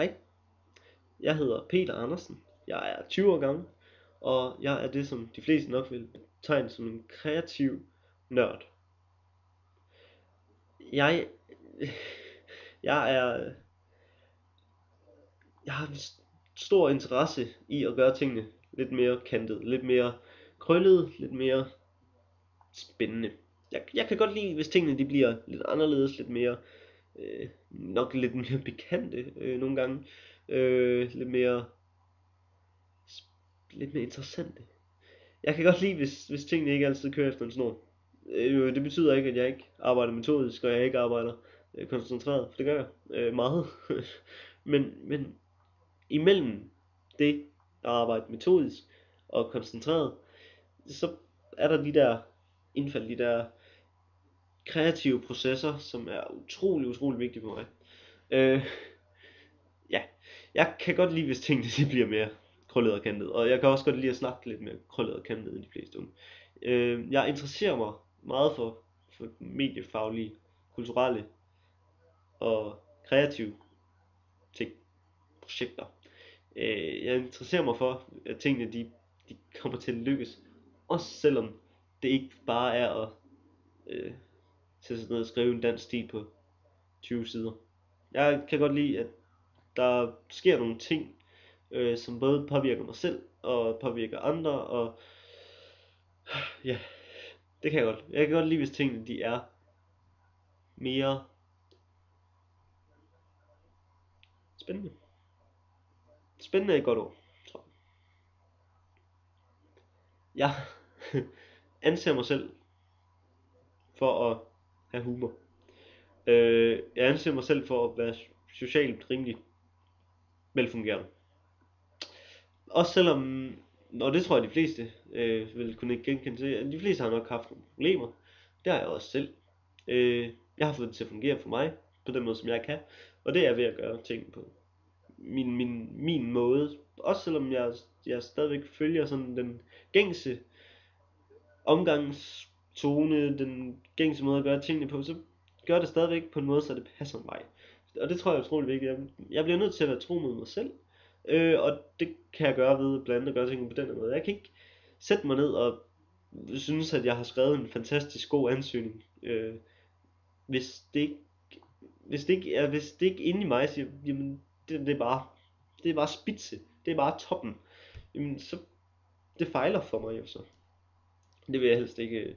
Hej, jeg hedder Peter Andersen. Jeg er 20 år gammel, og jeg er det, som de fleste nok vil betegne som en kreativ nørd. Jeg, jeg er, jeg har en stor interesse i at gøre tingene lidt mere kantet, lidt mere krøllet, lidt mere spændende. Jeg kan godt lide, hvis tingene de bliver lidt anderledes, lidt mere, nok lidt mere pikante nogle gange, lidt mere, lidt mere interessante. Jeg kan godt lide, hvis tingene ikke altid kører efter en snor. Det betyder ikke, at jeg ikke arbejder metodisk, og jeg ikke arbejder koncentreret, for det gør jeg meget. men imellem det at arbejde metodisk og koncentreret, så er der de der indfald, de der kreative processer, som er utrolig vigtige for mig. Øh, ja, jeg kan godt lide, hvis tingene de bliver mere krøllet og kantet, og jeg kan også godt lide at snakke lidt mere krøllet og kantet end de fleste unge. Jeg interesserer mig meget for mediefaglige, kulturelle og kreative ting, projekter. Jeg interesserer mig for, at tingene de kommer til at lykkes, også selvom det ikke bare er at sætte sig ned og skrive en dansk stil på 20 sider. Jeg kan godt lide, at der sker nogle ting, som både påvirker mig selv og påvirker andre, og ja, det kan jeg godt. Jeg kan godt lide, hvis tingene de er mere spændende. Spændende er et godt ord, tror jeg. Jeg anser mig selv for at have humor. Jeg anser mig selv for at være socialt rimelig velfungerende. Også selvom, og det tror jeg de fleste vil kunne ikke genkende til, at de fleste har nok haft nogle problemer. Det har jeg også selv. Jeg har fået det til at fungere for mig, på den måde som jeg kan, og det er ved at gøre ting på min måde. Også selvom jeg stadigvæk følger sådan den gængse omgangstone, den gængse måde at gøre tingene på, så gør det stadigvæk på en måde, så det passer mig. Og det tror jeg er utroligt vigtigt. Jeg bliver nødt til at være tro mod mig selv, og det kan jeg gøre ved blandt andet at gøre tingene på den her måde. Jeg kan ikke sætte mig ned og synes, at jeg har skrevet en fantastisk god ansøgning, hvis det ikke, hvis det ikke inde i mig siger, jamen det er bare spidse, det er bare toppen, jamen så det fejler for mig jo så. Det vil jeg helst ikke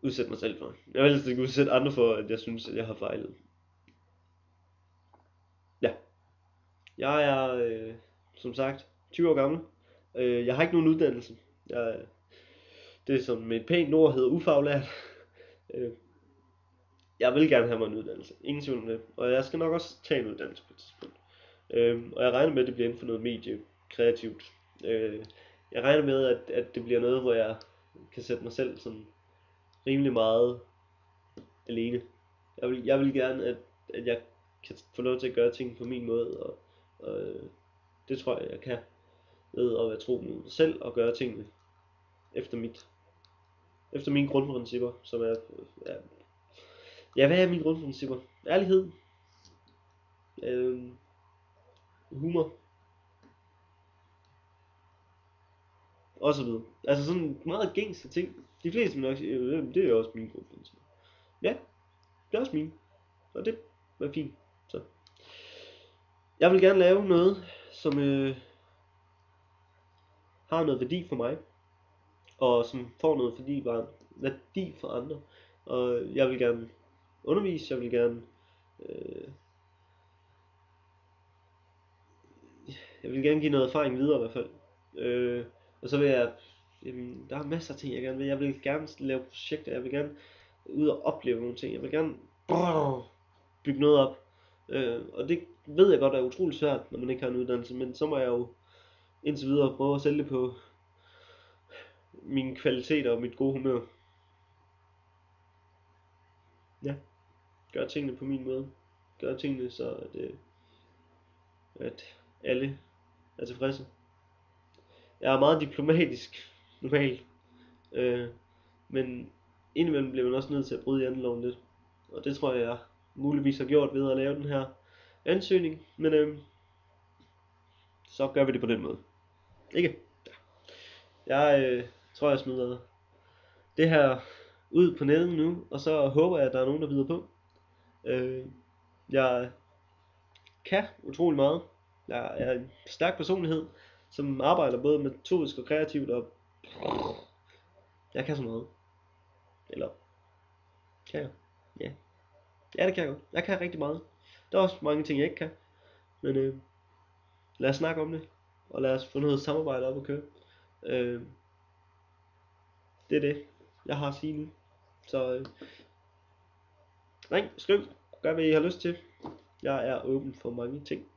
udsætte mig selv for. Jeg vil helst ikke udsætte andre for, at jeg synes, at jeg har fejlet. Ja, jeg er som sagt 20 år gammel. Jeg har ikke nogen uddannelse. Det som med et pænt ord hedder ufaglært. Øh, jeg vil gerne have mig en uddannelse. Ingen tvivl om det. Og jeg skal nok også tage en uddannelse på et tidspunkt. Og jeg regner med, at det bliver inden for noget medie kreativt. Jeg regner med, at det bliver noget, hvor jeg kan sætte mig selv sådan rimelig meget alene. Jeg vil gerne, at jeg kan få lov til at gøre ting på min måde, og det tror jeg kan, ved at være tro mod mig selv og gøre tingene efter mine grundprincipper, som er, ja, hvad er mine grundprincipper? Ærlighed, humor, og så videre. Altså sådan meget gængse ting. De fleste vil nok sige, det er jo også mine grundprincipper. Ja, det er også mine, og det var fint. Så jeg vil gerne lave noget, som har noget værdi for mig, og som får noget værdi for andre. Og jeg vil gerne undervise, øh, jeg vil gerne give noget erfaring videre i hvert fald. Og så vil jeg, jamen, der er masser af ting jeg gerne vil. Jeg vil gerne lave projekter, jeg vil gerne ud og opleve nogle ting, jeg vil gerne bygge noget op. Og det ved jeg godt er utroligt svært, når man ikke har en uddannelse, men så må jeg jo indtil videre prøve at sælge det på mine kvaliteter og mit gode humør. Ja, gør tingene på min måde. Gør tingene så, at alle er tilfredse. Jeg er meget diplomatisk normalt, men indimellem bliver man også nødt til at bryde janteloven lidt. Og det tror jeg muligvis har gjort ved at lave den her ansøgning, men så gør vi det på den måde. Ikke? Jeg tror, jeg smider det her ud på nettet nu, og så håber jeg, at der er nogen, der bider på. Jeg kan utrolig meget. Jeg er en stærk personlighed, som arbejder både metodisk og kreativt, og jeg kan så meget. Eller, kan jeg? Ja. Ja, det kan jeg godt. Jeg kan rigtig meget. Der er også mange ting, jeg ikke kan. Men lad os snakke om det, og lad os få noget samarbejde op at køre. Øh, det er det, jeg har at sige nu. Så ring, skriv, gør hvad I har lyst til. Jeg er åben for mange ting.